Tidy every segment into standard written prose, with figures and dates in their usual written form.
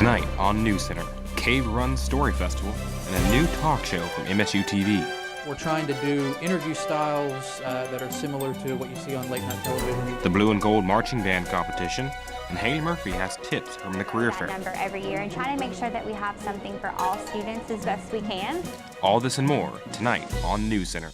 Tonight on NewsCenter, Cave Run Story Festival, and a new talk show from MSU TV. We're trying to do interview styles that are similar to what you see on late night television. The Blue and Gold Marching Band competition, and Haley Murphy has tips from the career fair. Number every year and try to make sure that we have something for all students as best we can. All this and more tonight on NewsCenter.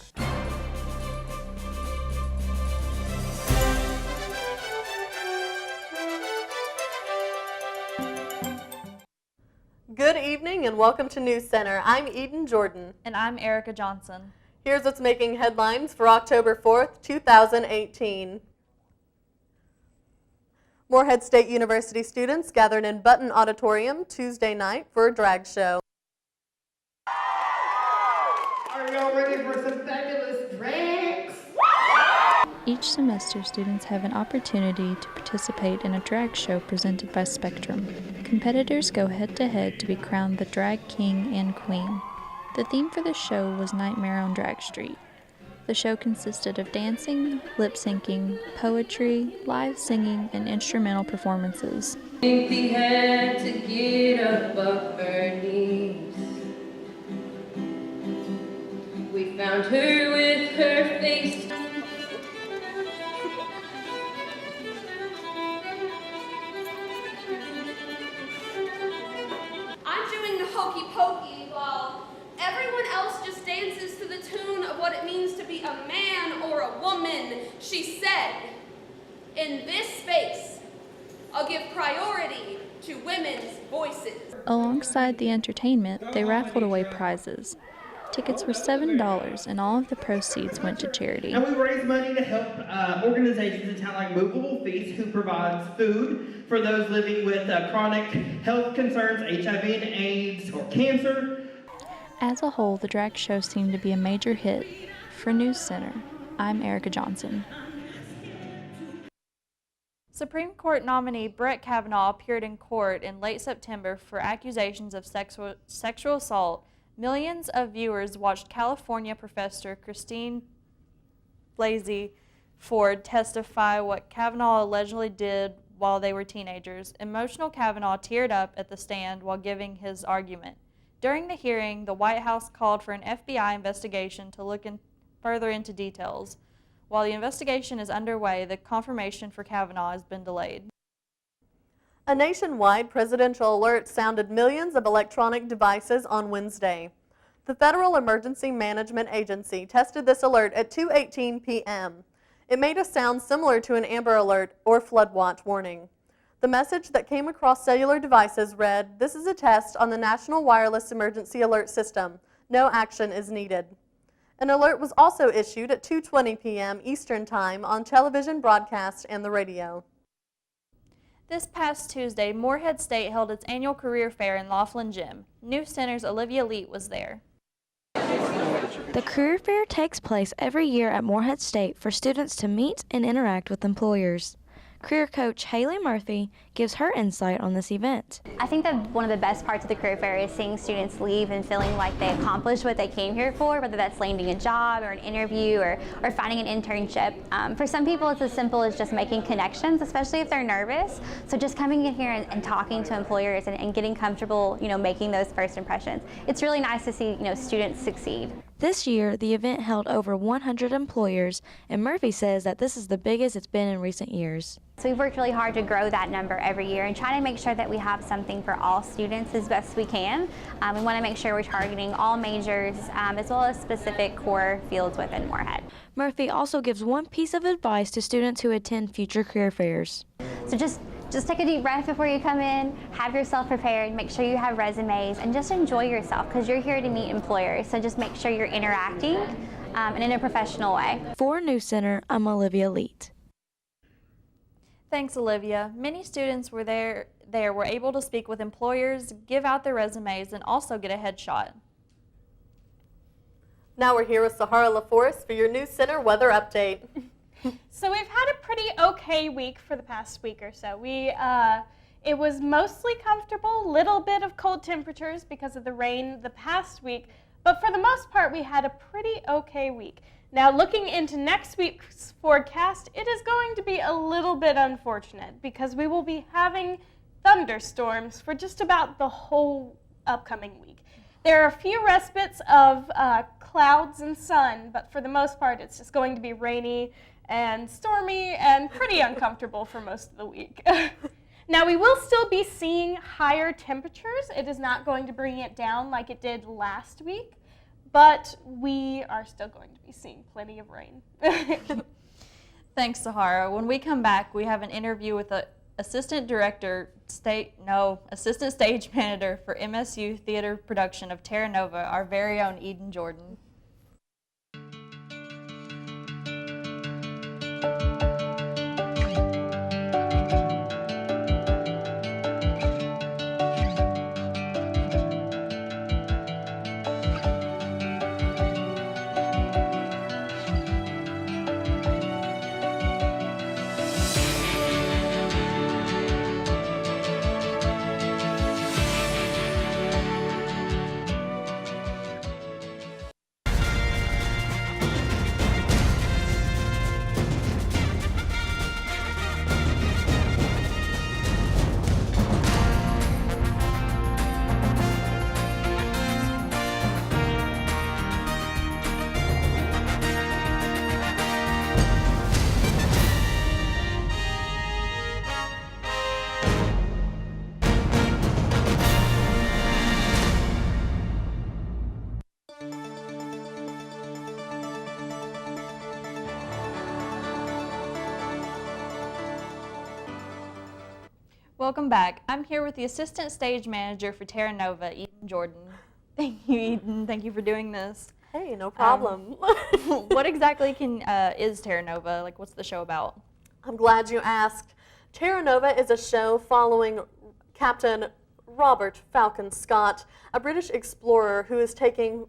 Good evening and welcome to NewsCenter. I'm Eden Jordan. And I'm Erica Johnson. Here's what's making headlines for October 4th, 2018. Morehead State University students gathered in Button Auditorium Tuesday night for a drag show. Are y'all ready for some fabulous drags? Each semester, students have an opportunity to participate in a drag show presented by Spectrum. Competitors go head-to-head to be crowned the drag king and queen. The theme for the show was Nightmare on Drag Street. The show consisted of dancing, lip-syncing, poetry, live singing, and instrumental performances. They had to get up off her knees. We found her with her face. I'm doing the hokey pokey while everyone else just dances to the tune of what it means to be a man or a woman. She said, in this space, I'll give priority to women's voices. Alongside the entertainment, they raffled away prizes. Tickets were $7, and all of the proceeds went to charity. And we raise money to help organizations in town like Movable Feast, who provides food for those living with chronic health concerns, HIV and AIDS, or cancer. As a whole, the drag show seemed to be a major hit. For NewsCenter, I'm Erica Johnson. Supreme Court nominee Brett Kavanaugh appeared in court in late September for accusations of sexual assault. Millions of viewers watched California professor Christine Blasey Ford testify what Kavanaugh allegedly did while they were teenagers. Emotional Kavanaugh teared up at the stand while giving his argument. During the hearing, the White House called for an FBI investigation to look further into details. While the investigation is underway, the confirmation for Kavanaugh has been delayed. A nationwide presidential alert sounded millions of electronic devices on Wednesday. The Federal Emergency Management Agency tested this alert at 2:18 p.m. It made a sound similar to an Amber Alert or flood watch warning. The message that came across cellular devices read, "This is a test on the National Wireless Emergency Alert System. No action is needed." An alert was also issued at 2:20 p.m. Eastern Time on television broadcast and the radio. This past Tuesday, Morehead State held its annual career fair in Laughlin Gym. NewsCenter's Olivia Leet was there. The career fair takes place every year at Morehead State for students to meet and interact with employers. Career coach Haley Murphy gives her insight on this event. I think that one of the best parts of the career fair is seeing students leave and feeling like they accomplished what they came here for, whether that's landing a job or an interview or finding an internship. For some people, it's as simple as just making connections, especially if they're nervous. So just coming in here and talking to employers and getting comfortable, making those first impressions. It's really nice to see, students succeed. This year, the event held over 100 employers, and Murphy says that this is the biggest it's been in recent years. So we've worked really hard to grow that number every year and try to make sure that we have something for all students as best we can. We want to make sure we're targeting all majors as well as specific core fields within Morehead. Murphy also gives one piece of advice to students who attend future career fairs. So just take a deep breath before you come in, have yourself prepared, make sure you have resumes, and just enjoy yourself because you're here to meet employers. So just make sure you're interacting and in a professional way. For NewsCenter, I'm Olivia Leet. Thanks, Olivia. Many students were were able to speak with employers, give out their resumes, and also get a headshot. Now we're here with Sahara LaForest for your NewsCenter weather update. So we've had a pretty okay week for the past week or so. It was mostly comfortable, little bit of cold temperatures because of the rain the past week, but for the most part we had a pretty okay week. Now looking into next week's forecast, it is going to be a little bit unfortunate because we will be having thunderstorms for just about the whole upcoming week. There are a few respites of clouds and sun, but for the most part it's just going to be rainy and stormy and pretty uncomfortable for most of the week. Now we will still be seeing higher temperatures. It is not going to bring it down like it did last week, but we are still going to be seeing plenty of rain. Thanks, Sahara. When we come back, we have an interview with the assistant stage manager for MSU Theater production of Terra Nova, our very own Eden Jordan. Welcome back. I'm here with the assistant stage manager for Terra Nova, Eden Jordan. Thank you, Eden. Thank you for doing this. Hey, no problem. What exactly is Terra Nova? Like, what's the show about? I'm glad you asked. Terra Nova is a show following Captain Robert Falcon Scott, a British explorer who is taking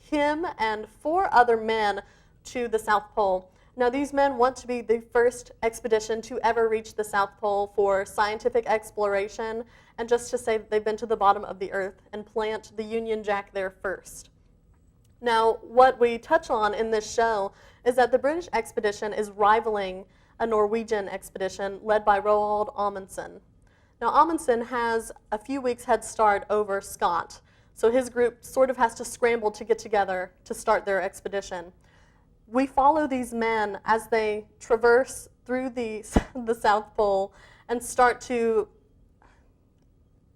him and 4 other men to the South Pole. Now, these men want to be the first expedition to ever reach the South Pole for scientific exploration and just to say that they've been to the bottom of the Earth and plant the Union Jack there first. Now, what we touch on in this show is that the British expedition is rivaling a Norwegian expedition led by Roald Amundsen. Now, Amundsen has a few weeks head start over Scott, so his group sort of has to scramble to get together to start their expedition. We follow these men as they traverse through the South Pole and start to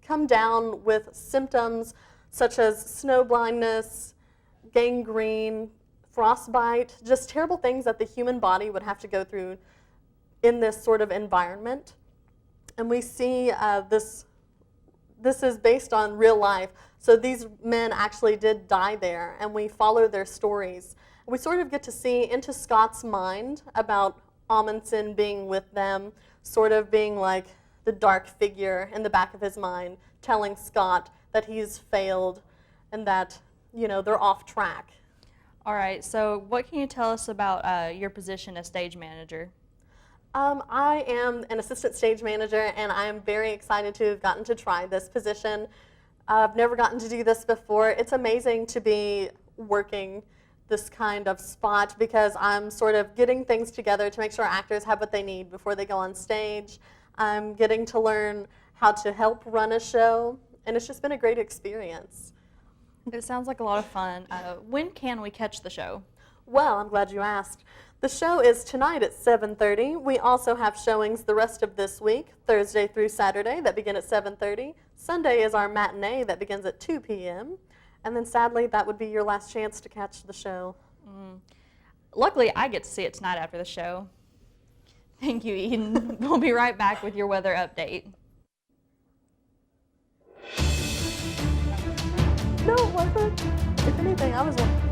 come down with symptoms such as snow blindness, gangrene, frostbite, just terrible things that the human body would have to go through in this sort of environment. And we see this is based on real life. So these men actually did die there, and we follow their stories. We sort of get to see into Scott's mind about Amundsen being with them, sort of being like the dark figure in the back of his mind, telling Scott that he's failed and that, you know, they're off track. All right, so what can you tell us about your position as stage manager? I am an assistant stage manager, and I am very excited to have gotten to try this position. I've never gotten to do this before. It's amazing to be working this kind of spot because I'm sort of getting things together to make sure actors have what they need before they go on stage. I'm getting to learn how to help run a show, and it's just been a great experience. It sounds like a lot of fun. When can we catch the show? Well, I'm glad you asked. The show is tonight at 7:30. We also have showings the rest of this week, Thursday through Saturday, that begin at 7:30. Sunday is our matinee that begins at 2 p.m. And then sadly, that would be your last chance to catch the show. Luckily, I get to see it tonight after the show. Thank you, Eden. We'll be right back with your weather update. No, it wasn't. If anything, I was wondering.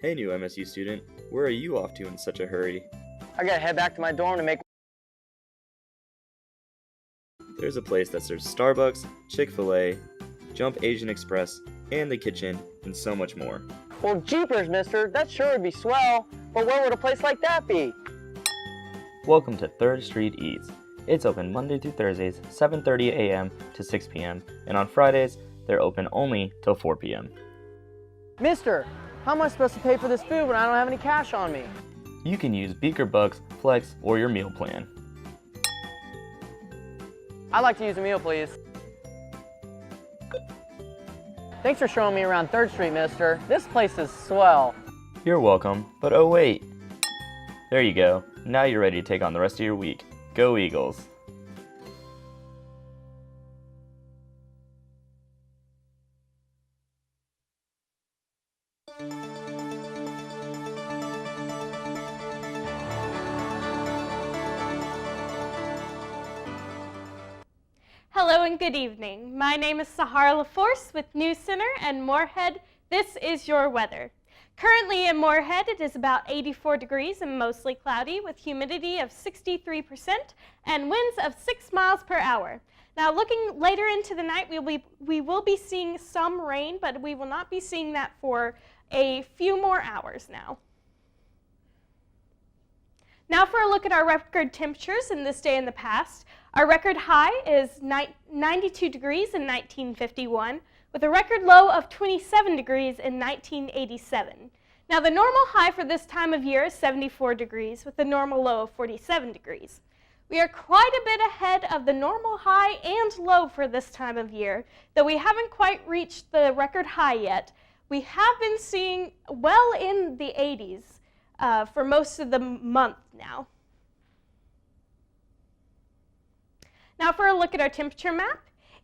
Hey, new MSU student, where are you off to in such a hurry? I gotta head back to my dorm to make. There's a place that serves Starbucks, Chick-fil-A, Jump Asian Express, and the kitchen, and so much more. Well, jeepers, mister, that sure would be swell, but where would a place like that be? Welcome to 3rd Street Eats. It's open Monday through Thursdays, 7:30 a.m. to 6 p.m., and on Fridays, they're open only till 4 p.m. Mister, how am I supposed to pay for this food when I don't have any cash on me? You can use Beaker Bucks, Flex, or your meal plan. I'd like to use a meal, please. Thanks for showing me around 3rd Street, mister. This place is swell. You're welcome, but oh wait. There you go. Now you're ready to take on the rest of your week. Go Eagles! Hello and good evening. My name is Sahara LaForce with NewsCenter and Moorhead. This is your weather. Currently in Moorhead, it is about 84 degrees and mostly cloudy with humidity of 63% and winds of 6 miles per hour. Now looking later into the night, we will be seeing some rain, but we will not be seeing that for a few more hours now. Now for a look at our record temperatures in this day in the past. Our record high is 92 degrees in 1951, with a record low of 27 degrees in 1987. Now the normal high for this time of year is 74 degrees, with a normal low of 47 degrees. We are quite a bit ahead of the normal high and low for this time of year, though we haven't quite reached the record high yet. We have been seeing well in the 80s for most of the month now. Now for a look at our temperature map,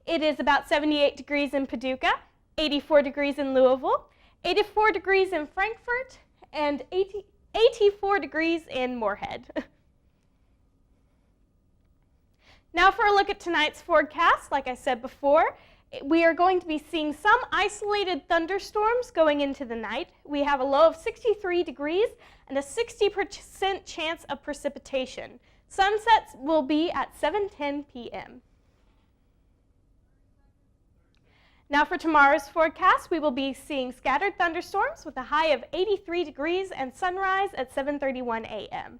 it is about 78 degrees in Paducah, 84 degrees in Louisville, 84 degrees in Frankfort, and 84 degrees in Moorhead. Now for a look at tonight's forecast, like I said before, we are going to be seeing some isolated thunderstorms going into the night. We have a low of 63 degrees and a 60% chance of precipitation. Sunsets will be at 7:10 p.m. Now for tomorrow's forecast, we will be seeing scattered thunderstorms with a high of 83 degrees and sunrise at 7:31 a.m.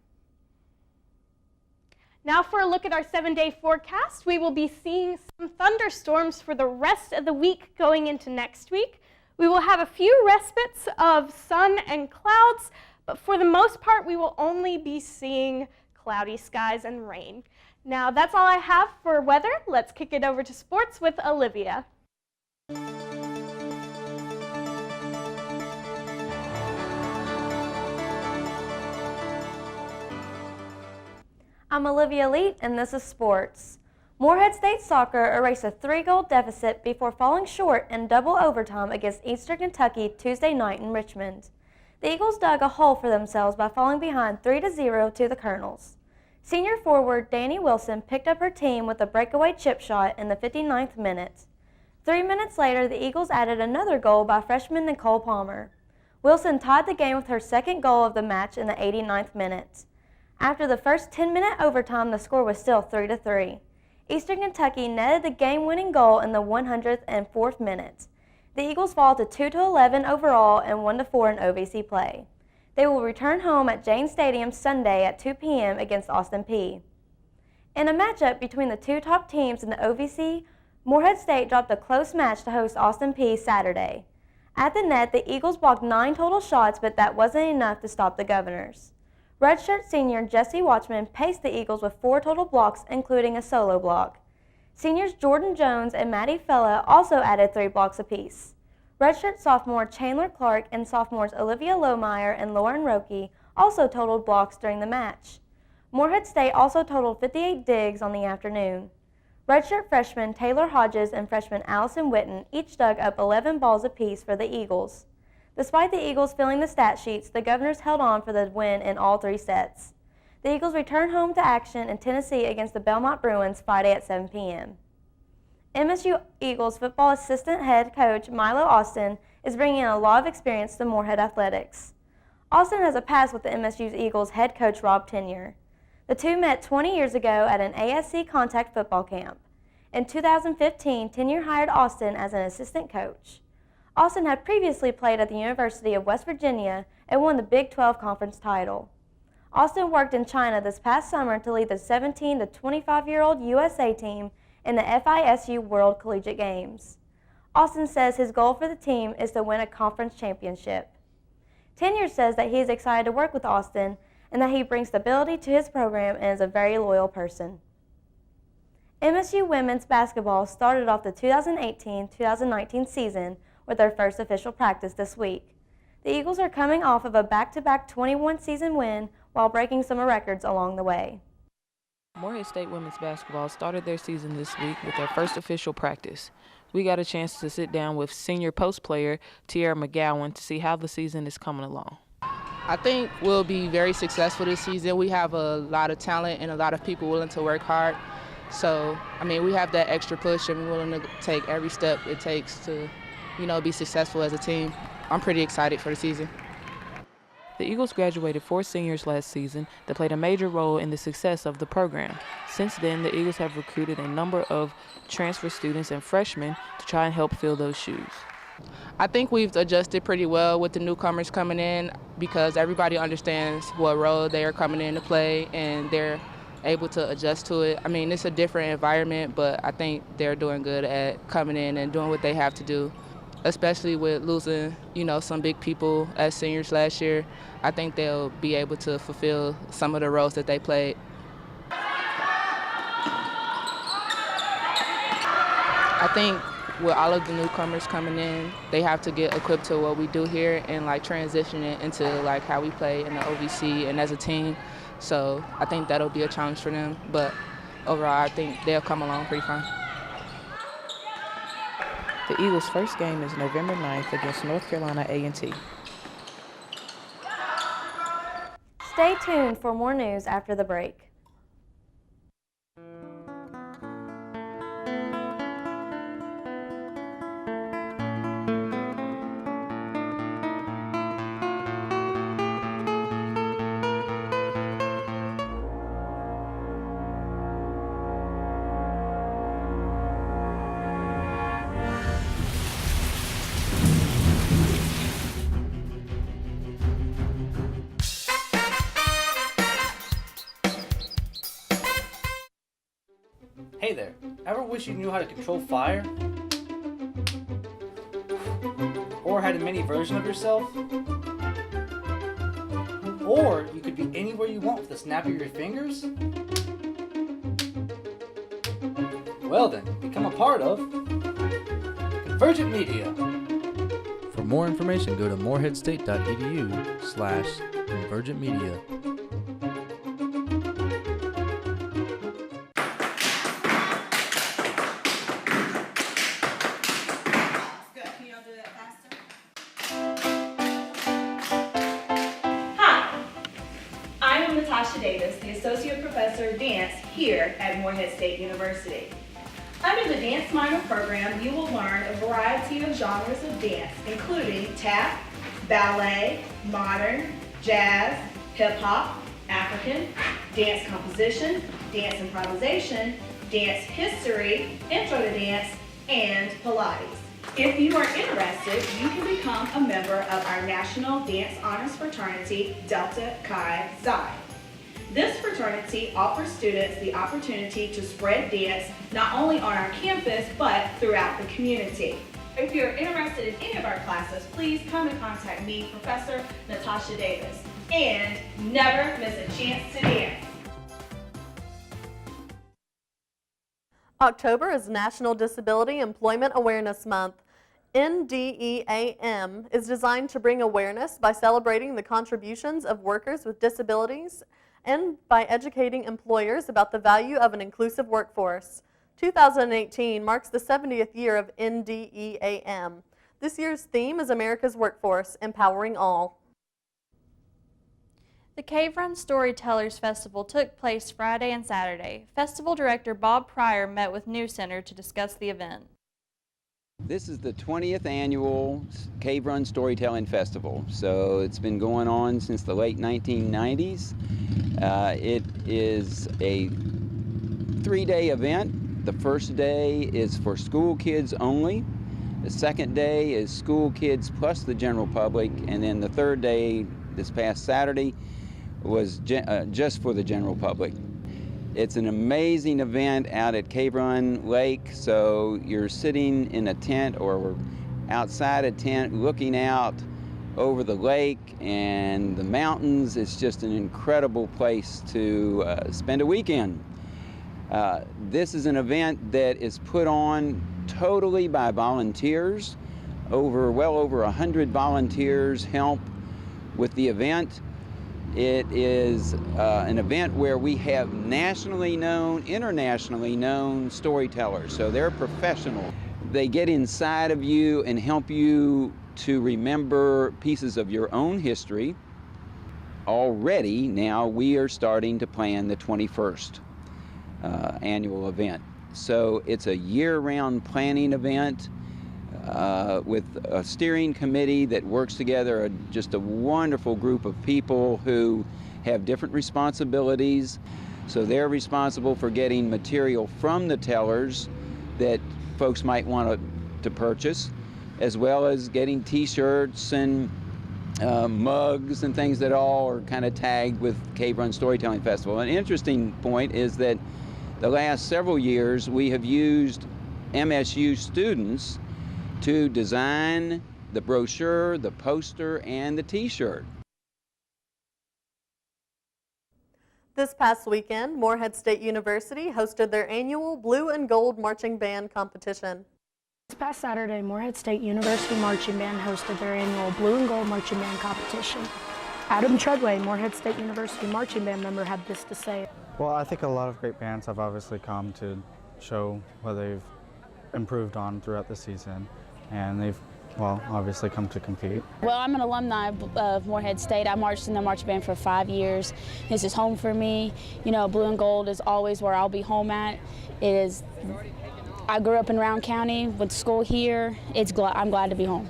Now for a look at our 7-day forecast, we will be seeing some thunderstorms for the rest of the week going into next week. We will have a few respites of sun and clouds, but for the most part, we will only be seeing cloudy skies and rain. Now that's all I have for weather. Let's kick it over to sports with Olivia. I'm Olivia Leet, and this is sports. Moorhead State Soccer erased a 3-goal deficit before falling short in double overtime against Eastern Kentucky Tuesday night in Richmond. The Eagles dug a hole for themselves by falling behind 3-0 to the Colonels. Senior forward Danny Wilson picked up her team with a breakaway chip shot in the 59th minute. 3 minutes later, the Eagles added another goal by freshman Nicole Palmer. Wilson tied the game with her second goal of the match in the 89th minute. After the first 10-minute overtime, the score was still 3-3. Eastern Kentucky netted the game-winning goal in the 104th minute. The Eagles fall to 2-11 overall and 1-4 in OVC play. They will return home at Jane Stadium Sunday at 2 p.m. against Austin Peay. In a matchup between the two top teams in the OVC, Moorhead State dropped a close match to host Austin Peay Saturday. At the net, the Eagles blocked 9 total shots, but that wasn't enough to stop the Governors. Redshirt senior Jesse Watchman paced the Eagles with 4 total blocks, including a solo block. Seniors Jordan Jones and Maddie Fella also added 3 blocks apiece. Redshirt sophomore Chandler Clark and sophomores Olivia Lohmeyer and Lauren Roque also totaled blocks during the match. Moorhead State also totaled 58 digs on the afternoon. Redshirt freshman Taylor Hodges and freshman Allison Witten each dug up 11 balls apiece for the Eagles. Despite the Eagles filling the stat sheets, the Governors held on for the win in all 3 sets. The Eagles return home to action in Tennessee against the Belmont Bruins Friday at 7 p.m. MSU Eagles football assistant head coach Milo Austin is bringing in a lot of experience to Moorhead athletics. Austin has a past with the MSU's Eagles head coach Rob Tenyer. The two met 20 years ago at an ASC contact football camp. In 2015, Tenyer hired Austin as an assistant coach. Austin had previously played at the University of West Virginia and won the Big 12 Conference title. Austin worked in China this past summer to lead the 17 to 25-year-old USA team in the FISU World Collegiate Games. Austin says his goal for the team is to win a conference championship. Tenyer says that he is excited to work with Austin and that he brings stability to his program and is a very loyal person. MSU women's basketball started off the 2018-2019 season with their first official practice this week. The Eagles are coming off of a back-to-back 21-season win while breaking some records along the way. Morehead State women's basketball started their season this week with their first official practice. We got a chance to sit down with senior post player Tiara McGowan to see how the season is coming along. I think we'll be very successful this season. We have a lot of talent and a lot of people willing to work hard. So, we have that extra push and we're willing to take every step it takes to, be successful as a team. I'm pretty excited for the season. The Eagles graduated 4 seniors last season that played a major role in the success of the program. Since then, the Eagles have recruited a number of transfer students and freshmen to try and help fill those shoes. I think we've adjusted pretty well with the newcomers coming in because everybody understands what role they are coming in to play and they're able to adjust to it. It's a different environment, but I think they're doing good at coming in and doing what they have to do, especially with losing, some big people as seniors last year. I think they'll be able to fulfill some of the roles that they played. I think with all of the newcomers coming in, they have to get equipped to what we do here and transition it into how we play in the OVC and as a team. So I think that'll be a challenge for them, but overall I think they'll come along pretty fine. The Eagles' first game is November 9th against North Carolina A&T. Stay tuned for more news after the break. Hey there, ever wish you knew how to control fire? Or had a mini version of yourself? Or you could be anywhere you want with the snap of your fingers? Well then, become a part of Convergent Media. For more information, go to moreheadstate.edu/convergentmedia. Davis, the Associate Professor of Dance here at Morehead State University. Under the Dance Minor program, you will learn a variety of genres of dance, including tap, ballet, modern, jazz, hip-hop, African, dance composition, dance improvisation, dance history, intro to dance, and Pilates. If you are interested, you can become a member of our National Dance Honors Fraternity, Delta Chi Xi. This fraternity offers students the opportunity to spread dance not only on our campus, but throughout the community. If you're interested in any of our classes, please come and contact me, Professor Natasha Davis. And never miss a chance to dance. October is National Disability Employment Awareness Month. NDEAM is designed to bring awareness by celebrating the contributions of workers with disabilities and by educating employers about the value of an inclusive workforce. 2018 marks the 70th year of NDEAM. This year's theme is America's Workforce, Empowering All. The Cave Run Storytellers Festival took place Friday and Saturday. Festival director Bob Pryor met with NewsCenter to discuss the event. This is the 20th annual Cave Run Storytelling Festival. So it's been going on since the late 1990s. It is a 3-day event. The first day is for school kids only. The second day is school kids plus the general public. And then the third day, this past Saturday, was just for the general public. It's an amazing event out at Cave Run Lake, so you're sitting in a tent or outside a tent looking out over the lake and the mountains. It's just an incredible place to spend a weekend. This is an event that is put on totally by volunteers. Well over 100 volunteers help with the event. It is an event where we have nationally known, internationally known storytellers, so they're professional. They get inside of you and help you to remember pieces of your own history. Already, now we are starting to plan the 21st annual event. So it's a year-round planning event with a steering committee that works together, just a wonderful group of people who have different responsibilities. So they're responsible for getting material from the tellers that folks might want to purchase, as well as getting t-shirts and mugs and things that all are kind of tagged with Cave Run Storytelling Festival. An interesting point is that the last several years we have used MSU students to design the brochure, the poster, and the t-shirt. This past weekend, Morehead State University hosted their annual Blue and Gold Marching Band competition. This past Saturday, Morehead State University Marching Band hosted their annual Blue and Gold Marching Band competition. Adam Treadway, Morehead State University Marching Band member, had this to say. Well, I think a lot of great bands have obviously come to show what they've improved on throughout the season, and they've, well, obviously come to compete. Well, I'm an alumni of Morehead State. I marched in the marching band for 5 years. This is home for me. You know, Blue and Gold is always where I'll be home at. It is. I grew up in Round County, went to school here. I'm glad to be home.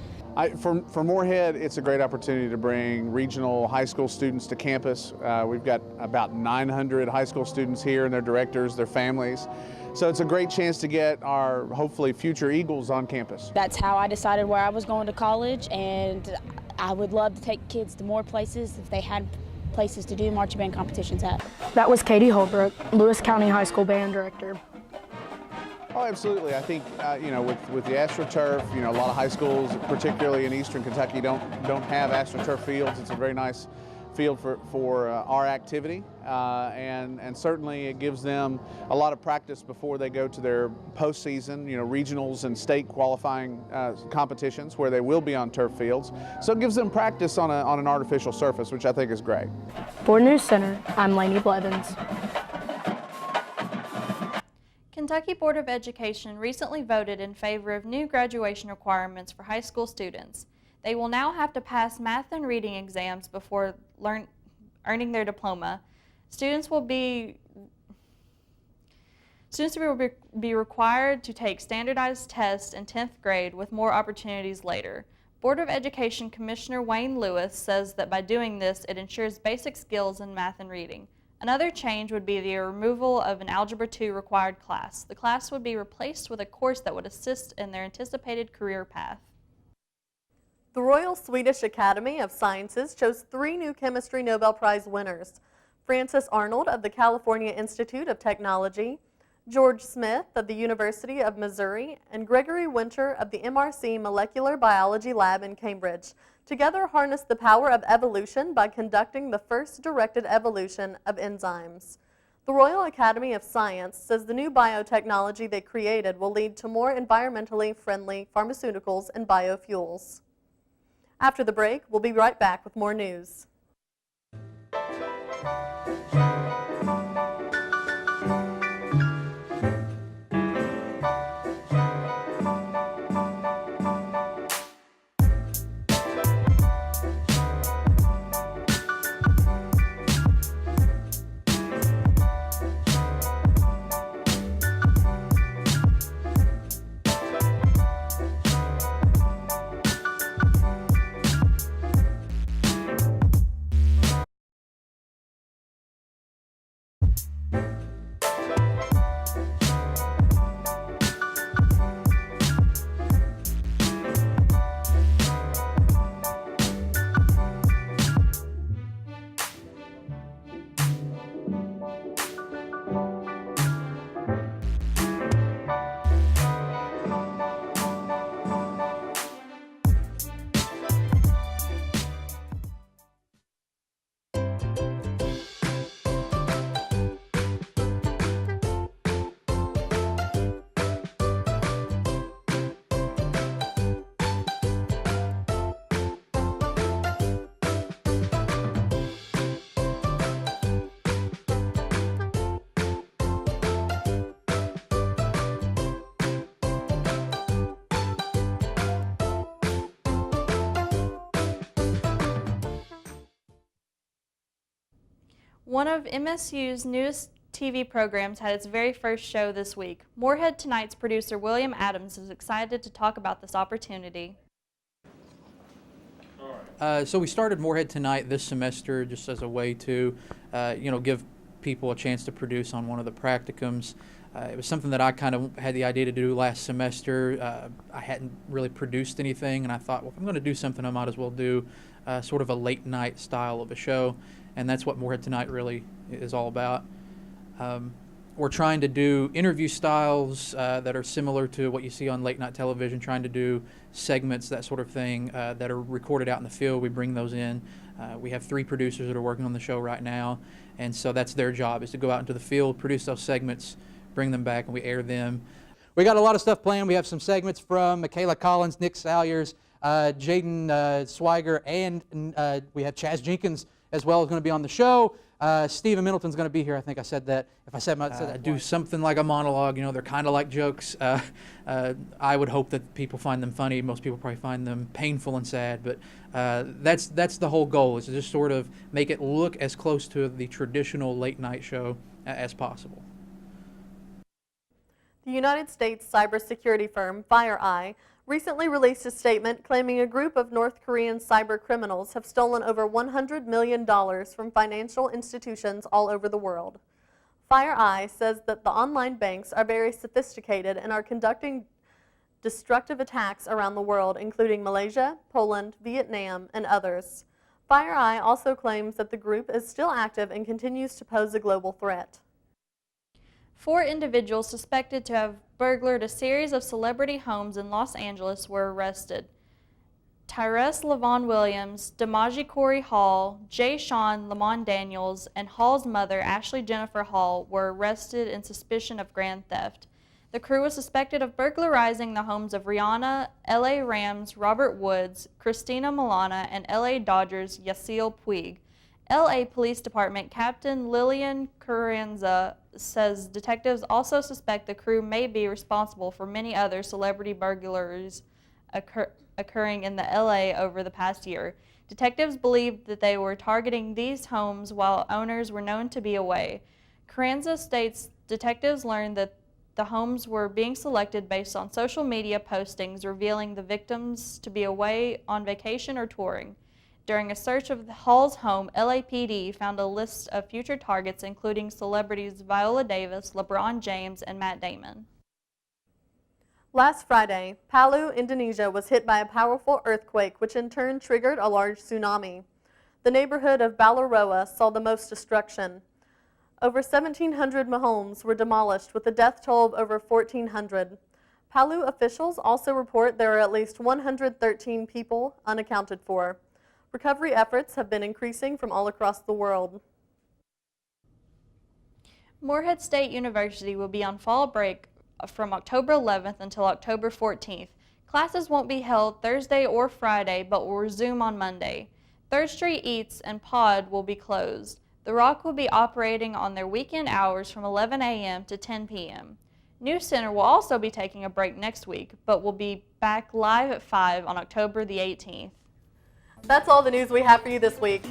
For Morehead, it's a great opportunity to bring regional high school students to campus. We've got about 900 high school students here and their directors, their families. So it's a great chance to get our, hopefully, future Eagles on campus. That's how I decided where I was going to college, and I would love to take kids to more places if they had places to do marching band competitions at. That was Katie Holbrook, Lewis County High School Band Director. Oh, absolutely. I think, you know, with the AstroTurf, you know, a lot of high schools, particularly in eastern Kentucky, don't have AstroTurf fields. It's a very nice field for our activity, and certainly it gives them a lot of practice before they go to their postseason, you know, regionals and state qualifying competitions where they will be on turf fields. So it gives them practice on an artificial surface, which I think is great. For NewsCenter, I'm Lainey Blevins. Kentucky Board of Education recently voted in favor of new graduation requirements for high school students. They will now have to pass math and reading exams before earning their diploma. Students will be required to take standardized tests in 10th grade with more opportunities later. Board of Education Commissioner Wayne Lewis says that by doing this, it ensures basic skills in math and reading. Another change would be the removal of an Algebra 2 required class. The class would be replaced with a course that would assist in their anticipated career path. The Royal Swedish Academy of Sciences chose 3 new Chemistry Nobel Prize winners: Francis Arnold of the California Institute of Technology, George Smith of the University of Missouri, and Gregory Winter of the MRC Molecular Biology Lab in Cambridge. Together harness the power of evolution by conducting the first directed evolution of enzymes. The Royal Academy of Science says the new biotechnology they created will lead to more environmentally friendly pharmaceuticals and biofuels. After the break, we'll be right back with more news. One of MSU's newest TV programs had its very first show this week. Morehead Tonight's producer William Adams is excited to talk about this opportunity. So we started Morehead Tonight this semester just as a way to, give people a chance to produce on one of the practicums. It was something that I kind of had the idea to do last semester. I hadn't really produced anything, and I thought, well, if I'm going to do something, I might as well do sort of a late night style of a show, and that's what Morehead Tonight really is all about. We're trying to do interview styles that are similar to what you see on late night television, trying to do segments, that sort of thing, that are recorded out in the field. We bring those in. We have 3 producers that are working on the show right now, and so that's their job, is to go out into the field, produce those segments, bring them back, and we air them. We got a lot of stuff planned. We have some segments from Michaela Collins, Nick Salyers, Jaden Swiger, and we have Chaz Jenkins as well is going to be on the show. Stephen Middleton's going to be here. I think I said that. If I said I do something like a monologue, they're kind of like jokes. I would hope that people find them funny. Most people probably find them painful and sad, but that's the whole goal, is to just sort of make it look as close to the traditional late night show as possible. The United States cybersecurity firm FireEye recently released a statement claiming a group of North Korean cyber criminals have stolen over $100 million from financial institutions all over the world. FireEye says that the online banks are very sophisticated and are conducting destructive attacks around the world, including Malaysia, Poland, Vietnam, and others. FireEye also claims that the group is still active and continues to pose a global threat. 4 individuals suspected to have burglared a series of celebrity homes in Los Angeles were arrested. Tyrese Lavon Williams, Demaji Corey Hall, Jay Sean Lamont Daniels, and Hall's mother, Ashley Jennifer Hall, were arrested in suspicion of grand theft. The crew was suspected of burglarizing the homes of Rihanna, LA Rams Robert Woods, Christina Milana, and LA Dodgers Yasiel Puig. LA Police Department Captain Lillian Carranza says detectives also suspect the crew may be responsible for many other celebrity burglaries occurring in the LA over the past year. Detectives believed that they were targeting these homes while owners were known to be away. Carranza states detectives learned that the homes were being selected based on social media postings revealing the victims to be away on vacation or touring. During a search of Hall's home, LAPD found a list of future targets including celebrities Viola Davis, LeBron James, and Matt Damon. Last Friday, Palu, Indonesia was hit by a powerful earthquake, which in turn triggered a large tsunami. The neighborhood of Balaroa saw the most destruction. Over 1,700 homes were demolished, with a death toll of over 1,400. Palu officials also report there are at least 113 people unaccounted for. Recovery efforts have been increasing from all across the world. Morehead State University will be on fall break from October 11th until October 14th. Classes won't be held Thursday or Friday, but will resume on Monday. 3rd Street Eats and Pod will be closed. The Rock will be operating on their weekend hours from 11 a.m. to 10 p.m. NewsCenter will also be taking a break next week, but will be back live at 5 on October the 18th. That's all the news we have for you this week.